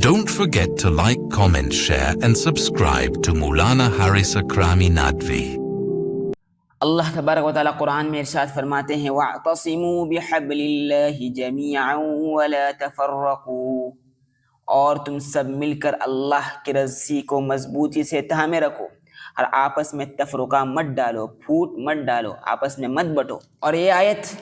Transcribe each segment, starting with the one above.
Don't forget to like, comment, share and subscribe to Maulana Haris Akrami Nadvi. اللہ تبارک و تعالیٰ قرآن میں ارشاد فرماتے ہیں وَاعْتَصِمُوا بِحَبْلِ اللَّهِ جَمِيعًا وَلَا تَفَرَّقُوا، اور تم سب مل کر اللہ کی رسی کو مضبوطی سے تھامے رکھو اور آپس میں تفرقہ مت ڈالو، پھوٹ مت ڈالو، آپس میں مت بٹو۔ اور یہ آیت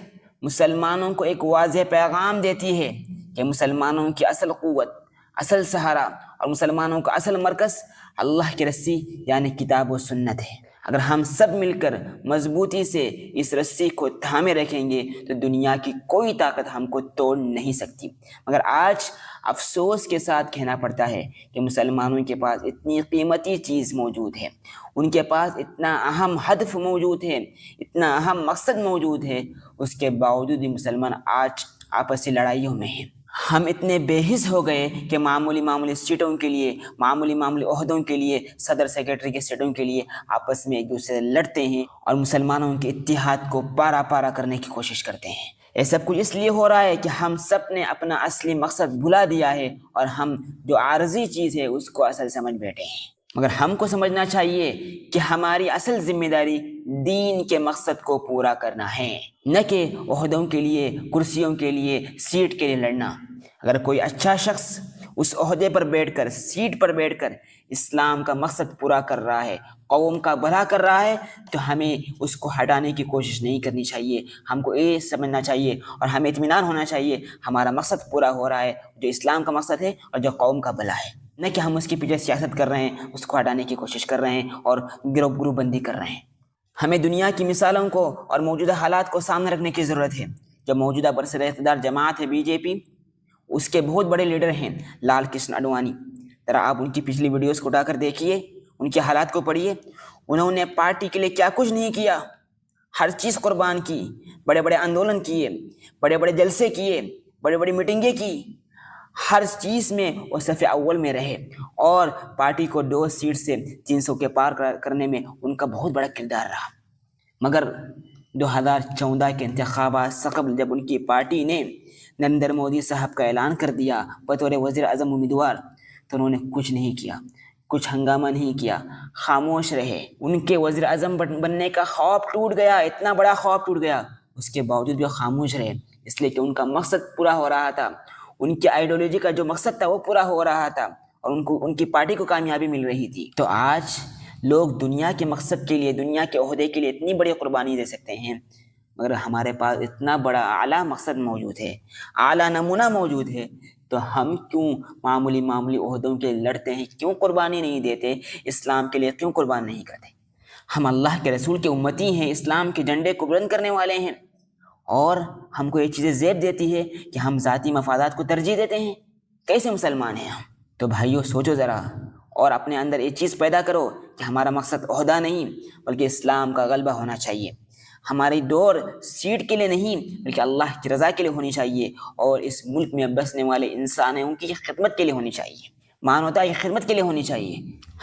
مسلمانوں کو ایک واضح پیغام دیتی ہے کہ مسلمانوں کی اصل قوت، اصل سہارا اور مسلمانوں کا اصل مرکز اللہ کی رسی یعنی کتاب و سنت ہے۔ اگر ہم سب مل کر مضبوطی سے اس رسی کو تھامے رکھیں گے تو دنیا کی کوئی طاقت ہم کو توڑ نہیں سکتی۔ مگر آج افسوس کے ساتھ کہنا پڑتا ہے کہ مسلمانوں کے پاس اتنی قیمتی چیز موجود ہے، ان کے پاس اتنا اہم ہدف موجود ہے، اتنا اہم مقصد موجود ہے، اس کے باوجود بھی مسلمان آج آپسی لڑائیوں میں ہیں۔ ہم اتنے بے حس ہو گئے کہ معمولی سیٹوں کے لیے، معمولی عہدوں کے لیے، صدر سیکرٹری کے سیٹوں کے لیے آپس میں ایک دوسرے سے لڑتے ہیں اور مسلمانوں کے اتحاد کو پارا پارا کرنے کی کوشش کرتے ہیں۔ یہ سب کچھ اس لیے ہو رہا ہے کہ ہم سب نے اپنا اصلی مقصد بھلا دیا ہے اور ہم جو عارضی چیز ہے اس کو اصل سمجھ بیٹھے ہیں۔ مگر ہم کو سمجھنا چاہیے کہ ہماری اصل ذمہ داری دین کے مقصد کو پورا کرنا ہے، نہ کہ عہدوں کے لیے، کرسیوں کے لیے، سیٹ کے لیے لڑنا۔ اگر کوئی اچھا شخص اس عہدے پر بیٹھ کر، سیٹ پر بیٹھ کر اسلام کا مقصد پورا کر رہا ہے، قوم کا بھلا کر رہا ہے، تو ہمیں اس کو ہٹانے کی کوشش نہیں کرنی چاہیے۔ ہم کو یہ سمجھنا چاہیے اور ہمیں اطمینان ہونا چاہیے ہمارا مقصد پورا ہو رہا ہے، جو اسلام کا مقصد ہے اور جو قوم کا بھلا ہے، نہ کہ ہم اس کے پیچھے سیاست کر رہے ہیں، اس کو ہٹانے کی کوشش کر رہے ہیں اور گروہ بندی کر رہے ہیں۔ ہمیں دنیا کی مثالوں کو اور موجودہ حالات کو سامنے رکھنے کی ضرورت ہے۔ جو موجودہ برسر اقتدار جماعت ہے BJP، اس کے بہت بڑے لیڈر ہیں لال کرشن اڈوانی۔ ذرا آپ ان کی پچھلی ویڈیوز کو اٹھا کر دیکھیے، ان کے حالات کو پڑھیے۔ انہوں نے پارٹی کے لیے کیا کچھ نہیں کیا، ہر چیز قربان کی، بڑے بڑے آندولن کیے، بڑے بڑے جلسے کیے، بڑی بڑی میٹنگیں کی، ہر چیز میں وہ صف اول میں رہے اور پارٹی کو 2 سیٹ سے 300 کے پار کرنے میں ان کا بہت بڑا کردار رہا۔ مگر 2014 کے انتخابات سے قبل جب ان کی پارٹی نے نریندر مودی صاحب کا اعلان کر دیا بطور وزیر اعظم امیدوار، تو انہوں نے کچھ نہیں کیا، کچھ ہنگامہ نہیں کیا، خاموش رہے۔ ان کے وزیر اعظم بننے کا خواب ٹوٹ گیا، اتنا بڑا خواب ٹوٹ گیا، اس کے باوجود بھی خاموش رہے، اس لیے کہ ان کا مقصد پورا ہو رہا تھا، ان کی آئیڈیالوجی کا جو مقصد تھا وہ پورا ہو رہا تھا اور ان کی پارٹی کو کامیابی مل رہی تھی۔ تو آج لوگ دنیا کے مقصد کے لیے، دنیا کے عہدے کے لیے اتنی بڑی قربانی دے سکتے ہیں، مگر ہمارے پاس اتنا بڑا اعلیٰ مقصد موجود ہے، اعلیٰ نمونہ موجود ہے، تو ہم کیوں معمولی عہدوں کے لیے لڑتے ہیں، کیوں قربانی نہیں دیتے، اسلام کے لیے کیوں قربان نہیں کرتے؟ ہم اللہ کے رسول کے امتی ہیں، اسلام کے جھنڈے کو بلند کرنے والے ہیں، اور ہم کو یہ چیزیں زیب دیتی ہے کہ ہم ذاتی مفادات کو ترجیح دیتے ہیں۔ کیسے مسلمان ہیں ہم؟ تو بھائیو سوچو ذرا اور اپنے اندر یہ چیز پیدا کرو کہ ہمارا مقصد عہدہ نہیں بلکہ اسلام کا غلبہ ہونا چاہیے۔ ہماری دوڑ سیٹ کے لیے نہیں بلکہ اللہ کی رضا کے لیے ہونی چاہیے اور اس ملک میں بسنے والے انسانوں کی خدمت کے لیے ہونی چاہیے، مانوتا کی خدمت کے لیے ہونی چاہیے۔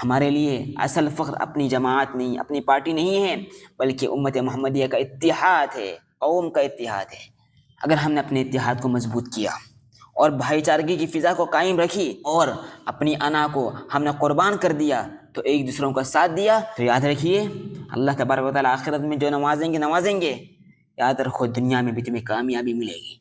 ہمارے لیے اصل فخر اپنی جماعت نہیں، اپنی پارٹی نہیں ہے، بلکہ امت محمدیہ کا اتحاد ہے، قوم کا اتحاد ہے۔ اگر ہم نے اپنے اتحاد کو مضبوط کیا اور بھائی چارگی کی فضا کو قائم رکھی اور اپنی انا کو ہم نے قربان کر دیا، تو ایک دوسروں کا ساتھ دیا، تو یاد رکھیے اللہ تبارک و تعالیٰ آخرت میں جو نوازیں گے، یاد رکھو دنیا میں بھی تمہیں کامیابی ملے گی۔